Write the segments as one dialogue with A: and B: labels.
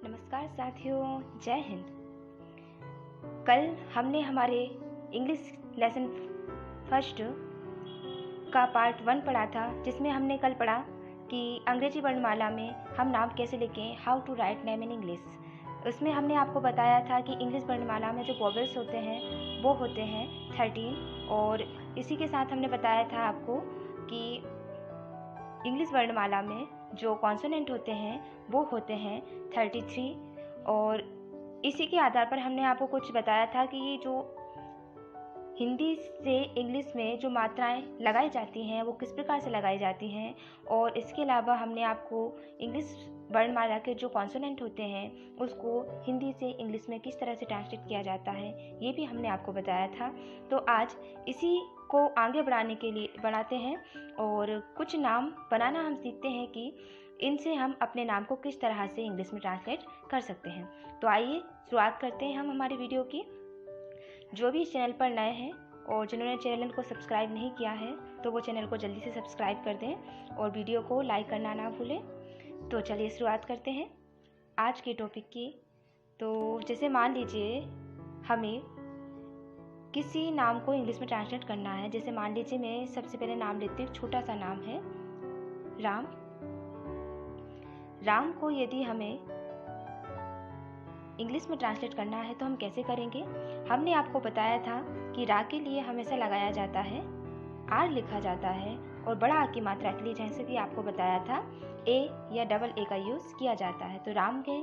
A: नमस्कार साथियों, जय हिंद। कल हमने हमारे इंग्लिश लेसन फर्स्ट का पार्ट 1 पढ़ा था, जिसमें हमने कल पढ़ा कि अंग्रेजी वर्णमाला में हम नाम कैसे लिखें, how to write name in English. उसमें हमने आपको बताया था कि इंग्लिश वर्णमाला में जो वोवेल्स होते हैं वो होते हैं 13, और इसी के साथ हमने बताया था आपको कि इंग्लिश वर्णमाला में जो कॉन्सोनेंट होते हैं वो होते हैं 33। और इसी के आधार पर हमने आपको कुछ बताया था कि ये जो हिंदी से इंग्लिश में जो मात्राएं लगाई जाती हैं वो किस प्रकार से लगाई जाती हैं, और इसके अलावा हमने आपको इंग्लिश वर्णमाला के जो कॉन्सोनेंट होते हैं उसको हिंदी से इंग्लिश में किस तरह से ट्रांसलेट किया जाता है ये भी हमने आपको बताया था। तो आज इसी को आगे बढ़ाते हैं और कुछ नाम बनाना हम सीखते हैं कि इनसे हम अपने नाम को किस तरह से इंग्लिश में ट्रांसलेट कर सकते हैं। तो आइए शुरुआत करते हैं हम हमारी वीडियो की। जो भी इस चैनल पर नए हैं और जिन्होंने चैनल को सब्सक्राइब नहीं किया है तो वो चैनल को जल्दी से सब्सक्राइब कर दें और वीडियो को लाइक करना ना भूलें। तो चलिए शुरुआत करते हैं आज के टॉपिक की। तो जैसे मान लीजिए हमें किसी नाम को इंग्लिश में ट्रांसलेट करना है। जैसे मान लीजिए मैं सबसे पहले नाम लेती हूँ, छोटा सा नाम है राम। राम को यदि हमें इंग्लिश में ट्रांसलेट करना है तो हम कैसे करेंगे। हमने आपको बताया था कि रा के लिए हमेशा लगाया जाता है आर लिखा जाता है, और बड़ा आ की मात्रा के लिए जैसे कि आपको बताया था ए या डबल ए का यूज़ किया जाता है। तो राम के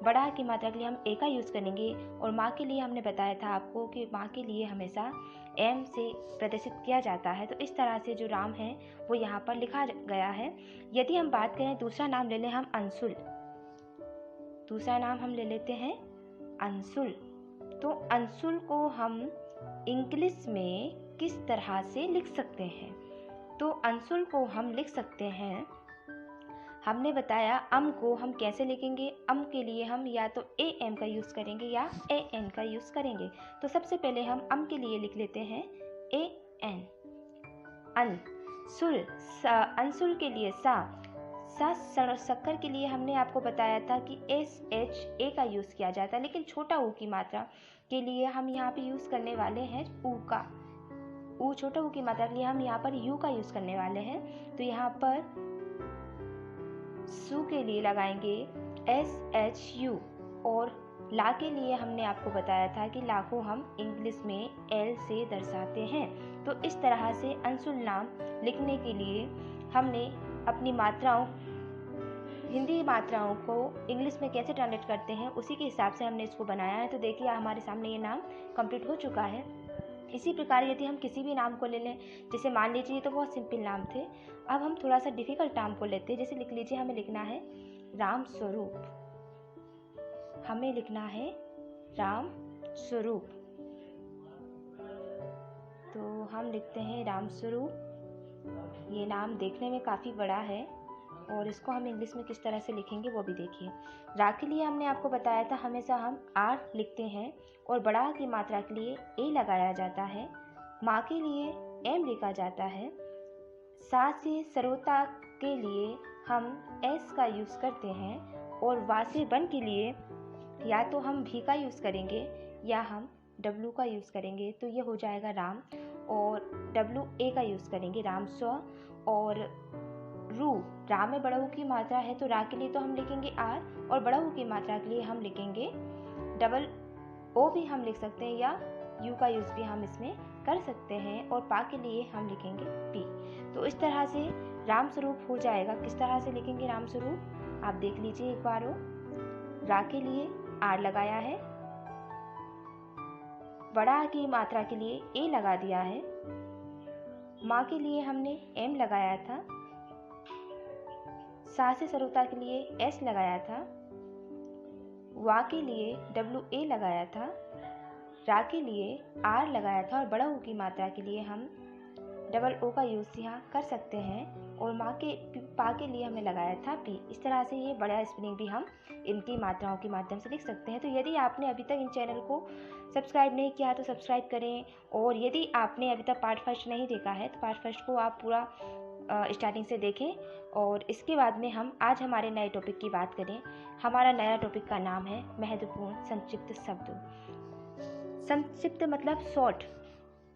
A: बड़ा आ की मात्रा के लिए हम ए का यूज़ करेंगे, और माँ के लिए हमने बताया था आपको कि माँ के लिए हमेशा एम से प्रदर्शित किया जाता है। तो इस तरह से जो राम है वो यहाँ पर लिखा गया है। यदि हम बात करें दूसरा नाम ले लें हम अंशुल। दूसरा नाम हम ले लेते हैं अंशुल। तो अंशुल को हम इंग्लिश में किस तरह से लिख सकते हैं। तो अंशुल को हम लिख सकते हैं, हमने बताया अम को हम कैसे लिखेंगे। अम के लिए हम या तो ए एम का यूज़ करेंगे या ए एन का यूज़ करेंगे। तो सबसे पहले हम अम के लिए लिख लेते हैं ए एन। अन सुल अंशुल के लिए सा शक्कर के लिए हमने आपको बताया था कि एस एच ए का यूज़ किया जाता है, लेकिन छोटा ऊ की मात्रा के लिए हम यहाँ पे यूज़ करने वाले हैं ऊ का। ऊ छोटा ऊ की मात्रा के लिए हम यहाँ पर यू का यूज़ करने वाले हैं। तो यहाँ पर सु के लिए लगाएंगे एस एच यू, और ला के लिए हमने आपको बताया था कि ला को हम इंग्लिश में एल से दर्शाते हैं। तो इस तरह से अंशुल नाम लिखने के लिए हमने अपनी मात्राओं हिंदी मात्राओं को इंग्लिश में कैसे ट्रांसलेट करते हैं उसी के हिसाब से हमने इसको बनाया है। तो देखिए हमारे सामने ये नाम कंप्लीट हो चुका है। इसी प्रकार यदि हम किसी भी नाम को ले लें, जैसे मान लीजिए ये तो बहुत सिंपल नाम थे, अब हम थोड़ा सा डिफिकल्ट नाम को लेते हैं। जैसे लिख लीजिए हमें लिखना है राम स्वरूप। हमें लिखना है राम स्वरूप। तो हम लिखते हैं राम स्वरूप। ये नाम देखने में काफ़ी बड़ा है और इसको हम इंग्लिश में किस तरह से लिखेंगे वो भी देखिए। रा के लिए हमने आपको बताया था हमेशा हम आर लिखते हैं, और बड़ा की मात्रा के लिए ए लगाया जाता है। माँ के लिए एम लिखा जाता है। सा से सरोता के लिए हम एस का यूज़ करते हैं, और वा से वन के लिए या तो हम भी का यूज़ करेंगे या हम डब्लू का यूज़ करेंगे। तो ये हो जाएगा राम, और डब्लू ए का यूज़ करेंगे राम स्व। और रू, रा में बड़ा ऊ की मात्रा है तो रा के लिए तो हम लिखेंगे आर, और बड़ा ऊ की मात्रा के लिए हम लिखेंगे डबल ओ भी हम लिख सकते हैं, या यू का यूज़ भी हम इसमें कर सकते हैं, और पा के लिए हम लिखेंगे पी। तो इस तरह से राम स्वरूप हो जाएगा। किस तरह से लिखेंगे राम स्वरूप आप देख लीजिए एक बार। रा के लिए आर लगाया है, बड़ा की मात्रा के लिए ए लगा दिया है, माँ के लिए हमने एम लगाया था, सा से सरोता के लिए एस लगाया था, वा के लिए डब्लू ए लगाया था, रा के लिए आर लगाया था, और बड़ा ऊ की मात्रा के लिए हम डबल ओ का यूज़ यहाँ कर सकते हैं, और माँ के पा के लिए हमने लगाया था पी। इस तरह से ये बड़ा स्पेलिंग भी हम इनकी मात्राओं के माध्यम से लिख सकते हैं। तो यदि आपने अभी तक इन चैनल को सब्सक्राइब नहीं किया तो सब्सक्राइब करें, और यदि आपने अभी तक पार्ट फर्स्ट नहीं देखा है तो पार्ट फर्स्ट को आप पूरा स्टार्टिंग से देखें और इसके बाद में हम आज हमारे नए टॉपिक की बात करें। हमारा नया टॉपिक का नाम है महत्वपूर्ण संक्षिप्त शब्द। संक्षिप्त मतलब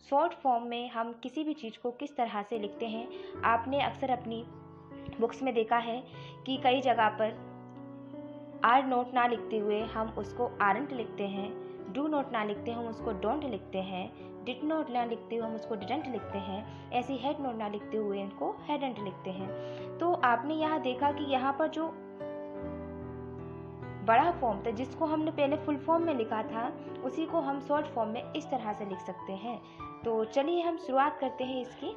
A: शॉर्ट फॉर्म में हम किसी भी चीज़ को किस तरह से लिखते हैं। आपने अक्सर अपनी बुक्स में देखा है कि कई जगह पर आर नोट ना लिखते हुए हम उसको आरंट लिखते हैं, डू नोट ना लिखते हम उसको डोंट लिखते हैं, डिड नोट ना लिखते हुए हम उसको डिडंट लिखते हैं, ऐसे हैड नोट ना लिखते हुए इनको हैडंट लिखते हैं। तो आपने यहाँ देखा कि यहाँ पर जो बड़ा फॉर्म था जिसको हमने पहले फुल फॉर्म में लिखा था उसी को हम शॉर्ट फॉर्म में इस तरह से लिख सकते हैं। तो चलिए हम शुरुआत करते हैं इसकी।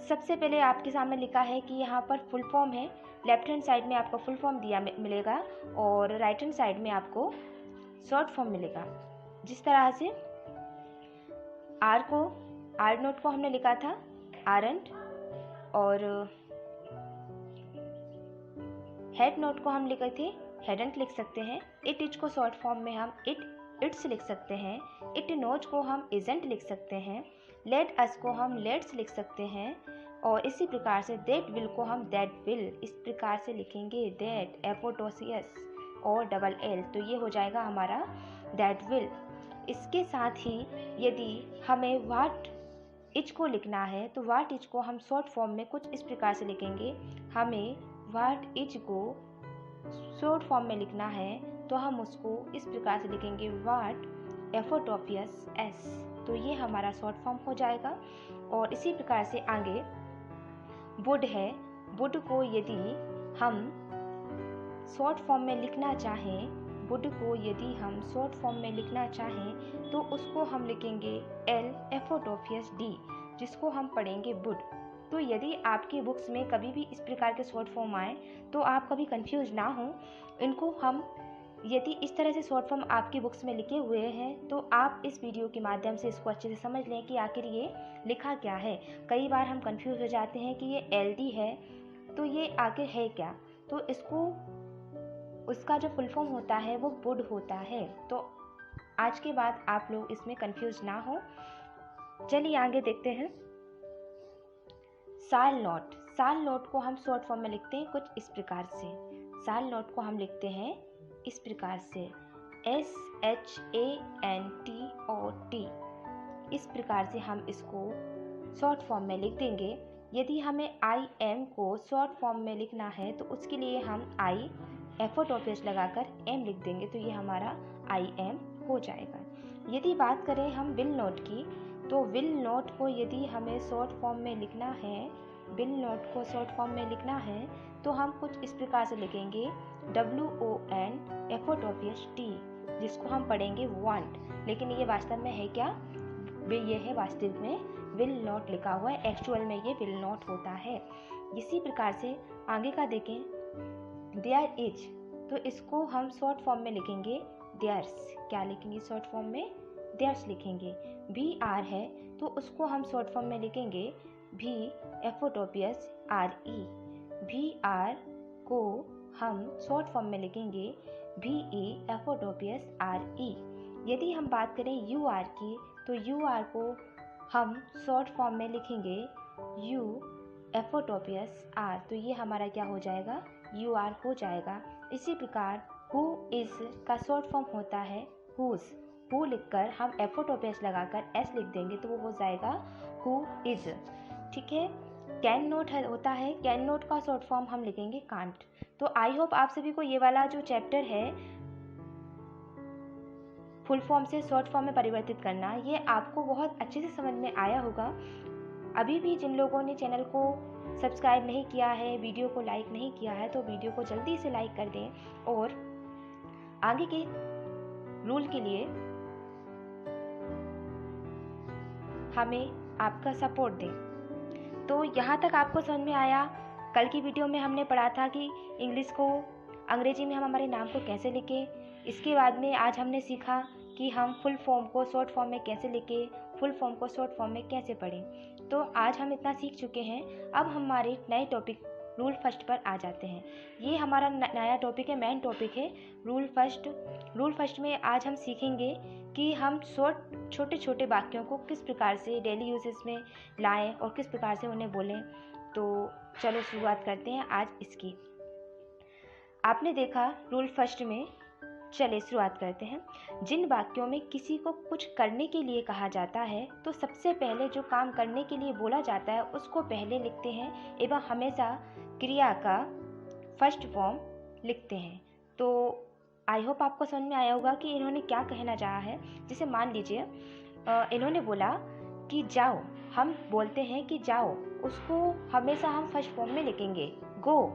A: सबसे पहले आपके सामने लिखा है कि यहाँ पर फुल फॉर्म है। लेफ्ट हैंड साइड में आपको फुल फॉर्म दिया मिलेगा और राइट हैंड साइड में आपको शॉर्ट फॉर्म मिलेगा। जिस तरह से आर नोट को हमने लिखा था आरंट और हेड नोट को हम लिखे थे हेडंट लिख सकते हैं। इट इज को शॉर्ट फॉर्म में हम इट्स लिख सकते हैं। इट नोज को हम इजेंट लिख सकते हैं। लेट अस को हम लेट्स लिख सकते हैं और इसी प्रकार से दैट विल को हम दैट विल इस प्रकार से लिखेंगे, दैट एपोटोसियस और डबल एल, तो ये हो जाएगा हमारा दैट विल। इसके साथ ही यदि हमें वाट इज को लिखना है तो वाट इज को हम शॉर्ट फॉर्म में कुछ इस प्रकार से लिखेंगे। हमें वाट इज को शॉर्ट फॉर्म में लिखना है तो हम उसको इस प्रकार से लिखेंगे, वाट एफोटोपियस एस, तो ये हमारा शॉर्ट फॉर्म हो जाएगा। और इसी प्रकार से आगे वुड है, वुड को यदि हम शॉर्ट फॉर्म में लिखना चाहें, वुड को यदि हम शॉर्ट फॉर्म में लिखना चाहें तो उसको हम लिखेंगे एल एफोटोपियस डी, जिसको हम पढ़ेंगे वुड। तो यदि आपकी बुक्स में कभी भी इस प्रकार के शॉर्ट फॉर्म आए तो आप कभी कंफ्यूज ना हो। इनको हम यदि इस तरह से शॉर्ट फॉर्म आपकी बुक्स में लिखे हुए हैं तो आप इस वीडियो के माध्यम से इसको अच्छे से समझ लें कि आखिर ये लिखा क्या है। कई बार हम कंफ्यूज हो जाते हैं कि ये एलडी है तो ये आखिर है क्या, तो इसको उसका जो फुल फॉर्म होता है वो वुड होता है। तो आज के बाद आप लोग इसमें कंफ्यूज ना हो। चलिए आगे देखते हैं। साल नोट को हम शॉर्ट फॉर्म में लिखते हैं कुछ इस प्रकार से। साल नोट को हम लिखते हैं इस प्रकार से SHANTOT, इस प्रकार से हम इसको शॉर्ट फॉर्म में लिख देंगे। यदि हमें IM को शॉर्ट फॉर्म में लिखना है तो उसके लिए हम I एफोटोपियस लगाकर M लिख देंगे, तो ये हमारा IM हो जाएगा। यदि बात करें हम विल नोट की तो विल नोट को यदि हमें शॉर्ट फॉर्म में लिखना है, विल नोट को शॉर्ट फॉर्म में लिखना है तो हम कुछ इस प्रकार से लिखेंगे WON एफोटोपियस T, जिसको हम पढ़ेंगे वांट, लेकिन ये वास्तव में है क्या, ये है वास्तविक में विल नॉट लिखा हुआ है, एक्चुअल में ये विल नॉट होता है। इसी प्रकार से आगे का देखें, देयर इज, तो इसको हम शॉर्ट फॉर्म में लिखेंगे देयर्स। क्या लिखेंगे शॉर्ट फॉर्म में, देयर्स लिखेंगे। VR है तो उसको हम शॉर्ट फॉर्म में लिखेंगे V एफोटोपियस RE। VR को हम शॉर्ट फॉर्म में लिखेंगे VE एफोटोपियस RE। यदि हम बात करें UR की तो UR को हम शॉर्ट फॉर्म में लिखेंगे U एफोटोपियस R, तो ये हमारा क्या हो जाएगा, UR हो जाएगा। इसी प्रकार हु इज का शॉर्ट फॉर्म होता है हुज, हु लिखकर हम एफोटोपियस लगाकर S लिख देंगे तो वो हो जाएगा हु इज। ठीक है। कैन नोट होता है, कैन नोट का शॉर्ट फॉर्म हम लिखेंगे कांट। तो आई होप आप सभी को ये वाला जो चैप्टर है फुल फॉर्म से शॉर्ट फॉर्म में परिवर्तित करना, ये आपको बहुत अच्छे से समझ में आया होगा। अभी भी जिन लोगों ने चैनल को सब्सक्राइब नहीं किया है, वीडियो को लाइक नहीं किया है, तो वीडियो को जल्दी से लाइक कर दें और आगे के रूल के लिए हमें आपका सपोर्ट दें। तो यहाँ तक आपको समझ में आया। कल की वीडियो में हमने पढ़ा था कि इंग्लिश को अंग्रेजी में हम हमारे नाम को कैसे लिखें। इसके बाद में आज हमने सीखा कि हम फुल फॉर्म को शॉर्ट फॉर्म में कैसे लिखें, फुल फॉर्म को शॉर्ट फॉर्म में कैसे पढ़ें। तो आज हम इतना सीख चुके हैं। अब हमारे नए टॉपिक रूल फर्स्ट पर आ जाते हैं। ये हमारा नया टॉपिक है, मेन टॉपिक है रूल फर्स्ट। रूल फर्स्ट में आज हम सीखेंगे कि हम छोटे छोटे वाक्यों को किस प्रकार से डेली यूजेस में लाएं और किस प्रकार से उन्हें बोलें। तो चलो शुरुआत करते हैं आज इसकी। आपने देखा रूल फर्स्ट में, चलिए शुरुआत करते हैं। जिन वाक्यों में किसी को कुछ करने के लिए कहा जाता है तो सबसे पहले जो काम करने के लिए बोला जाता है उसको पहले लिखते हैं एवं हमेशा क्रिया का फर्स्ट फॉर्म लिखते हैं। तो आई होप आपको समझ में आया होगा कि इन्होंने क्या कहना चाहा है। जैसे मान लीजिए इन्होंने बोला कि जाओ, हम बोलते हैं कि जाओ, उसको हमेशा हम फर्स्ट फॉर्म में लिखेंगे। गो,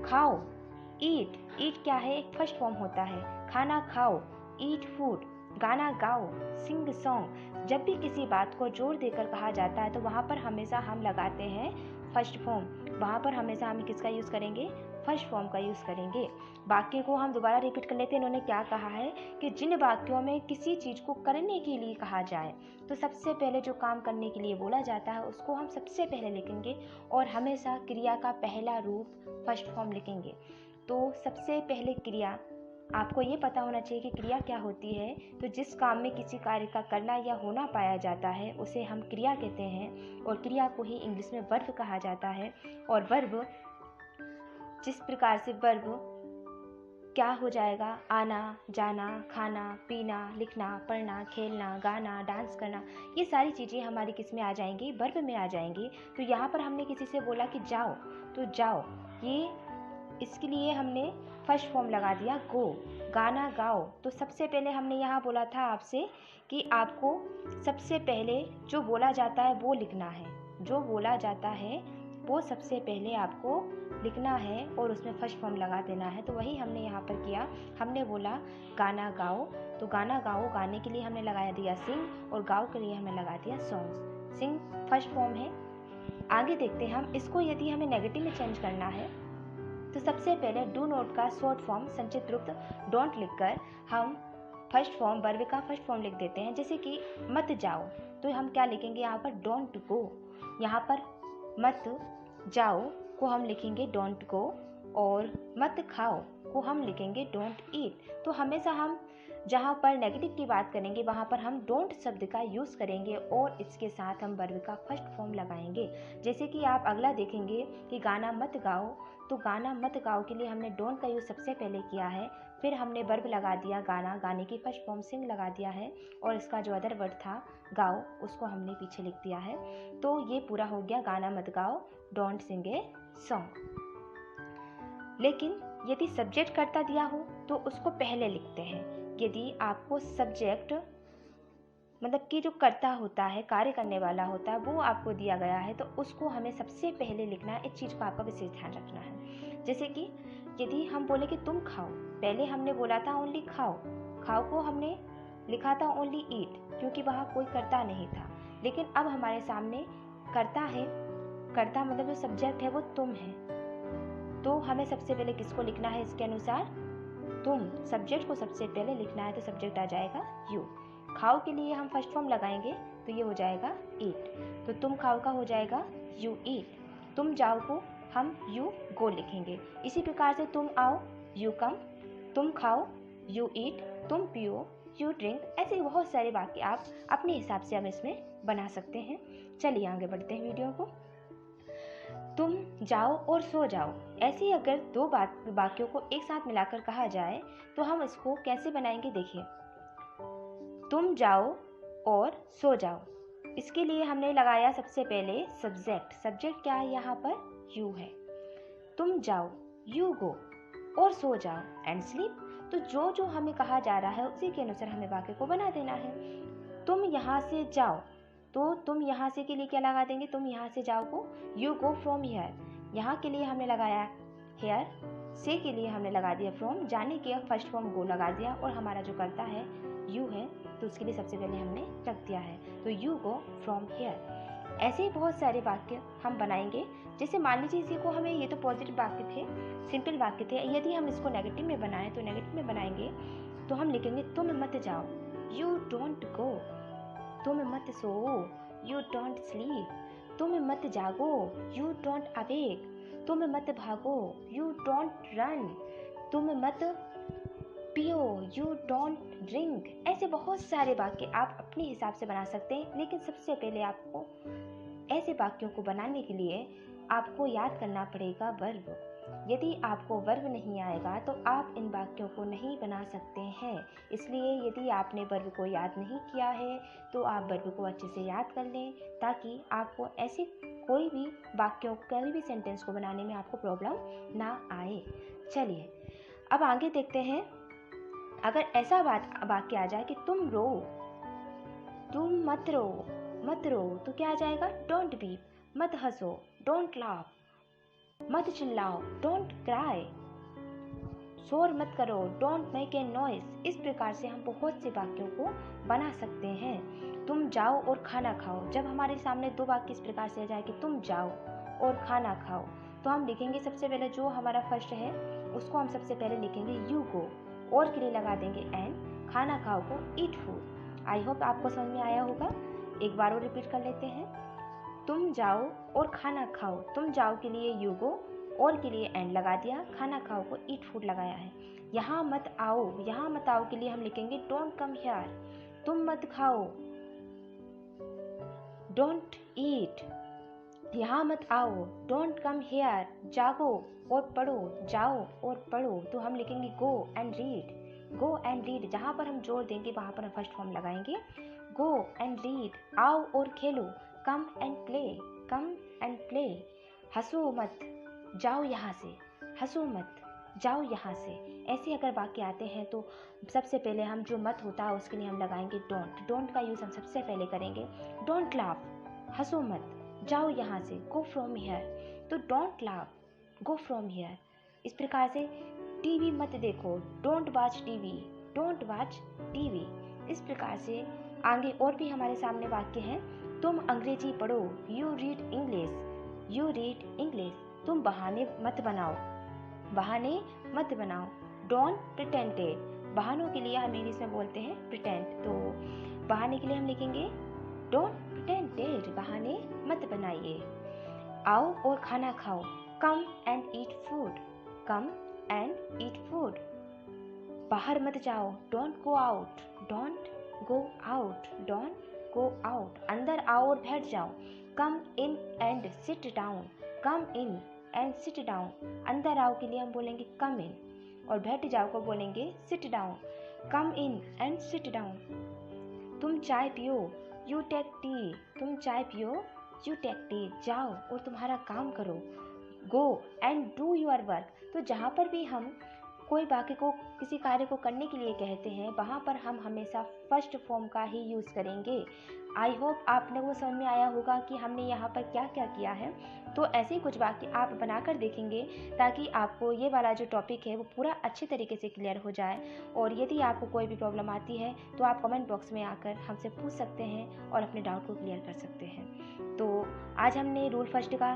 A: खाओ, ईट, ईट क्या है, एक फर्स्ट फॉर्म होता है, खाना खाओ, ईट फूड, गाना गाओ, सिंग सॉन्ग। जब भी किसी बात को जोर देकर कहा जाता है तो वहाँ पर हमेशा हम लगाते हैं फर्स्ट फॉर्म। वहाँ पर हमेशा हम किसका यूज़ करेंगे, फर्स्ट फॉर्म का यूज़ करेंगे। वाक्य को हम दोबारा रिपीट कर लेते हैं। इन्होंने क्या कहा है कि जिन वाक्यों में किसी चीज़ को करने के लिए कहा जाए तो सबसे पहले जो काम करने के लिए बोला जाता है उसको हम सबसे पहले लिखेंगे और हमेशा क्रिया का पहला रूप फर्स्ट फॉर्म लिखेंगे। तो सबसे पहले क्रिया, आपको ये पता होना चाहिए कि क्रिया क्या होती है। तो जिस काम में किसी कार्य का करना या होना पाया जाता है उसे हम क्रिया कहते हैं और क्रिया को ही इंग्लिश में वर्ब कहा जाता है। और वर्ब, जिस प्रकार से वर्ब क्या हो जाएगा, आना, जाना, खाना, पीना, लिखना, पढ़ना, खेलना, गाना, डांस करना, ये सारी चीज़ें हमारी किस में आ जाएंगी, वर्ब में आ जाएंगी। तो यहाँ पर हमने किसी से बोला कि जाओ तो जाओ, ये इसके लिए हमने फर्स्ट फॉर्म लगा दिया गो। गाना गाओ, तो सबसे पहले हमने यहाँ बोला था आपसे कि आपको सबसे पहले जो बोला जाता है वो लिखना है। जो बोला जाता है वो सबसे पहले आपको लिखना है और उसमें फर्स्ट फॉर्म लगा देना है। तो वही हमने यहाँ पर किया। हमने बोला गाना गाओ, तो गाना गाओ, गाने के लिए हमने लगाया दिया सिंग और गाओ के लिए हमने लगा दिया सॉन्ग्स। सिंग फर्स्ट फॉर्म है। आगे देखते हैं हम इसको, यदि हमें नेगेटिव में चेंज करना है तो सबसे पहले डू नॉट का शॉर्ट फॉर्म संचित रूप डोंट लिखकर हम फर्स्ट फॉर्म वर्ब का फर्स्ट फॉर्म लिख देते हैं। जैसे कि मत जाओ, तो हम क्या लिखेंगे यहाँ पर, डोंट गो। यहाँ पर मत जाओ को हम लिखेंगे डोंट गो और मत खाओ को हम लिखेंगे डोंट ईट। तो हमेशा हम जहाँ पर नेगेटिव की बात करेंगे वहाँ पर हम डोंट शब्द का यूज़ करेंगे और इसके साथ हम वर्ब का फर्स्ट फॉर्म लगाएंगे। जैसे कि आप अगला देखेंगे कि गाना मत गाओ, तो गाना मत गाओ के लिए हमने डोंट का यूज़ सबसे पहले किया है, फिर हमने वर्ब लगा दिया गाना, गाने की फर्स्ट फॉर्म सिंग लगा दिया है और इसका जो अदर वर्ड था गाओ उसको हमने पीछे लिख दिया है। तो ये पूरा हो गया गाना मत गाओ, डोंट सिंग ए सॉन्ग। लेकिन यदि सब्जेक्ट कर्ता दिया हो तो उसको पहले लिखते हैं। यदि आपको सब्जेक्ट मतलब कि जो कर्ता होता है, कार्य करने वाला होता है, वो आपको दिया गया है तो उसको हमें सबसे पहले लिखना है। इस चीज़ का आपका विशेष ध्यान रखना है। जैसे कि यदि हम बोले कि तुम खाओ, पहले हमने बोला था ओनली खाओ, खाओ को हमने लिखा था ओनली ईट क्योंकि वहाँ कोई कर्ता नहीं था। लेकिन अब हमारे सामने कर्ता है, कर्ता मतलब जो सब्जेक्ट है वो तुम है, तो हमें सबसे पहले किसको लिखना है इसके अनुसार, तुम। सब्जेक्ट को सबसे पहले लिखना है तो सब्जेक्ट आ जाएगा यू। खाओ के लिए हम फर्स्ट फॉर्म लगाएंगे तो ये हो जाएगा ईट, तो तुम खाओ का हो जाएगा यू ईट। तुम जाओ को हम यू गो लिखेंगे। इसी प्रकार से तुम आओ यू कम, तुम खाओ यू ईट, तुम पियो यू ड्रिंक। ऐसे बहुत सारे वाक्य आप अपने हिसाब से अब इसमें बना सकते हैं। चलिए आगे बढ़ते हैं वीडियो को। तुम जाओ और सो जाओ, ऐसे ही अगर दो वाक्यों को एक साथ मिलाकर कहा जाए तो हम इसको कैसे बनाएंगे, देखिए। तुम जाओ और सो जाओ, इसके लिए हमने लगाया सबसे पहले सब्जेक्ट। सब्जेक्ट क्या है यहाँ पर, यू है। तुम जाओ यू गो और सो जाओ एंड स्लीप। तो जो जो हमें कहा जा रहा है उसी के अनुसार हमें वाक्य को बना देना है। तुम यहाँ से जाओ, तो तुम यहाँ से के लिए क्या लगा देंगे, तुम यहाँ से जाओ को यू गो फ्रॉम हियर, यहाँ के लिए हमने लगाया हियर, से के लिए हमने लगा दिया फ्रॉम, जाने के फर्स्ट फॉर्म गो लगा दिया और हमारा जो करता है यू है तो उसके लिए सबसे पहले हमने रख दिया है, तो यू गो फ्रॉम हियर। ऐसे ही बहुत सारे वाक्य हम बनाएंगे। जैसे मान लीजिए इसी को हमें, ये तो पॉजिटिव वाक्य थे, सिंपल वाक्य थे, यदि हम इसको नेगेटिव में बनाएं तो नेगेटिव में बनाएंगे तो हम लिखेंगे तुम मत जाओ यू डोंट गो, तुम मत सो यू डोंट स्लीप, तुम मत जागो यू डोंट अवेक, तुम मत भागो, यू डोंट रन। तुम मत पियो, यू डोंट ड्रिंक। ऐसे बहुत सारे वाक्य आप अपने हिसाब से बना सकते हैं, लेकिन सबसे पहले आपको ऐसे वाक्यों को बनाने के लिए आपको याद करना पड़ेगा वर्ब। यदि आपको वर्ब नहीं आएगा तो आप इन वाक्यों को नहीं बना सकते हैं। इसलिए यदि आपने वर्ब को याद नहीं किया है तो आप वर्ब को अच्छे से याद कर लें, ताकि आपको ऐसे कोई भी वाक्यों, कोई भी सेंटेंस को बनाने में आपको प्रॉब्लम ना आए। चलिए अब आगे देखते हैं। अगर ऐसा वाक्य आ जाए कि तुम रो, तुम मत रो, तो क्या आ जाएगा? डोंट वीप, मत हंसो, डोंट लाफ, मत चिल्लाओ, डोंट क्राई, शोर मत करो, डोंट मेक ए नॉइस। इस प्रकार से हम बहुत से वाक्यों को बना सकते हैं। तुम जाओ और खाना खाओ। जब हमारे सामने दो वाक्य इस प्रकार से आ जाए कि तुम जाओ और खाना खाओ, तो हम लिखेंगे सबसे पहले जो हमारा फर्स्ट है उसको हम सबसे पहले लिखेंगे यू गो, और के लिए लगा देंगे एंड, खाना खाओ को ईट फूड। आई होप आपको समझ में आया होगा। एक बार और रिपीट कर लेते हैं। तुम जाओ और खाना खाओ। तुम जाओ के लिए यू गो, और के लिए एंड लगा दिया, खाना खाओ को ईट फूड लगाया है। यहाँ मत आओ, यहाँ मत आओ के लिए हम लिखेंगे डोंट कम हियर। तुम मत खाओ, डोंट ईट। यहाँ मत आओ, डोंट कम हियर। जागो और पढ़ो, जाओ और पढ़ो, तो हम लिखेंगे go and read. Go and read, जहाँ पर हम जोर देंगे वहाँ पर हम फर्स्ट फॉर्म लगाएंगे गो एंड रीड। आओ और खेलो, come and play, come and play. हंसो मत, जाओ यहाँ से, हंसो मत, जाओ यहाँ से। ऐसे अगर वाक्य आते हैं तो सबसे पहले हम जो मत होता है उसके लिए हम लगाएंगे डोंट। डोंट का यूज़ हम सबसे पहले करेंगे। डोंट लाफ, हंसो मत, जाओ यहाँ से, गो फ्रॉम हियर, तो don't laugh, go from here. इस प्रकार से टीवी मत देखो, don't watch TV, don't watch TV. इस प्रकार से आगे और भी हमारे सामने वाक्य हैं। तुम अंग्रेजी पढ़ो, you read English, you read English. तुम बहाने मत बनाओ, बहाने मत बनाओ, डोंट प्रिटेंडेड। बहानों के लिए हम इंग्लिश में बोलते हैं प्रिटेंड, तो बहाने के लिए हम लिखेंगे डोंट प्रिटेंडेड, बहाने मत बनाइए। आओ और खाना खाओ, come and eat food, come and eat food. बाहर मत जाओ, don't go out, don't go out, don't go out. अंदर आओ और बैठ जाओ, come in and sit down, come in and sit down. अंदर आओ के लिए हम बोलेंगे कम इन, और बैठ जाओ को बोलेंगे seat down, come in and sit down. तुम चाय पियो, यू टेक टी, तुम चाय पियो, यू टेक टी। जाओ और तुम्हारा काम करो, go and do your work. तो जहाँ पर भी हम कोई वाक्य को, किसी कार्य को करने के लिए कहते हैं, वहाँ पर हम हमेशा फर्स्ट फॉर्म का ही यूज़ करेंगे। आई होप आपने वो समझ में आया होगा कि हमने यहाँ पर क्या क्या किया है। तो ऐसे ही कुछ वाक्य आप बनाकर देखेंगे, ताकि आपको ये वाला जो टॉपिक है वो पूरा अच्छे तरीके से क्लियर हो जाए। और यदि आपको कोई भी प्रॉब्लम आती है तो आप कमेंट बॉक्स में आकर हमसे पूछ सकते हैं और अपने डाउट को क्लियर कर सकते हैं। तो आज हमने रूल फर्स्ट का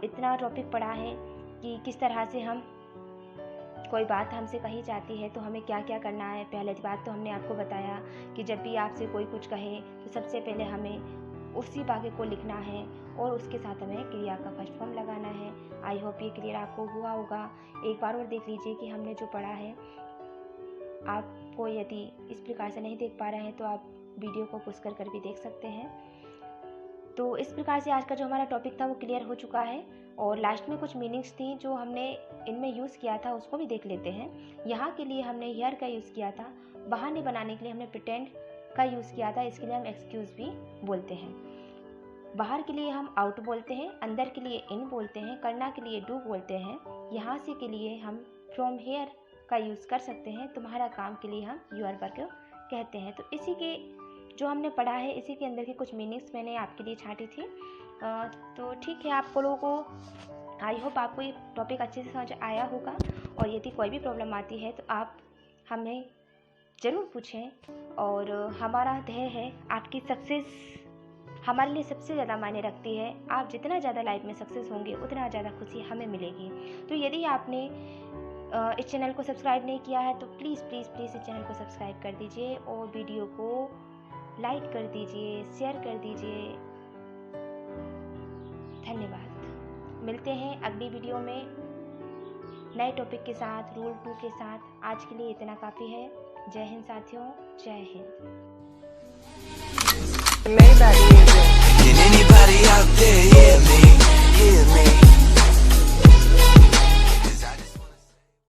A: इतना टॉपिक पढ़ा है कि किस तरह से हम, कोई बात हमसे कही जाती है तो हमें क्या क्या करना है। पहले बात तो हमने आपको बताया कि जब भी आपसे कोई कुछ कहे तो सबसे पहले हमें उसी वाक्य को लिखना है और उसके साथ हमें क्रिया का फर्स्ट फॉर्म लगाना है। आई होप ये क्लियर आपको हुआ होगा। एक बार और देख लीजिए कि हमने जो पढ़ा है, आपको यदि इस प्रकार से नहीं देख पा रहे हैं तो आप वीडियो को पॉज कर भी देख सकते हैं। तो इस प्रकार से आज का जो हमारा टॉपिक था वो क्लियर हो चुका है, और लास्ट में कुछ मीनिंग्स थी जो हमने इनमें यूज़ किया था, उसको भी देख लेते हैं। यहाँ के लिए हमने हियर का यूज़ किया था, बहाने बनाने के लिए हमने प्रिटेंड का यूज़ किया था, इसके लिए हम एक्सक्यूज़ भी बोलते हैं। बाहर के लिए हम आउट बोलते हैं, अंदर के लिए इन बोलते हैं, करना के लिए डू बोलते हैं, यहाँ से के लिए हम फ्रॉम हियर का यूज़ कर सकते हैं, तुम्हारा काम के लिए हम योर वर्क कहते हैं। तो इसी के जो हमने पढ़ा है, इसी के अंदर की कुछ मीनिंग्स मैंने आपके लिए छांटी थी। तो ठीक है, आप लोगों को आई होप आपको ये टॉपिक अच्छे से समझ आया होगा। और यदि कोई भी प्रॉब्लम आती है तो आप हमें ज़रूर पूछें। और हमारा ध्येय है, आपकी सक्सेस हमारे लिए सबसे ज़्यादा मायने रखती है। आप जितना ज़्यादा लाइफ में सक्सेस होंगे उतना ज़्यादा खुशी हमें मिलेगी। तो यदि आपने इस चैनल को सब्सक्राइब नहीं किया है तो प्लीज़ प्लीज़ प्लीज़ इस चैनल को सब्सक्राइब कर दीजिए और वीडियो को लाइक कर दीजिए, शेयर कर दीजिए। धन्यवाद। मिलते हैं अगली वीडियो में नए टॉपिक के साथ, रूल 2 के साथ। आज के लिए इतना काफ़ी है। जय हिंद साथियों, जय Hind.
B: Maybach music. Can anybody out there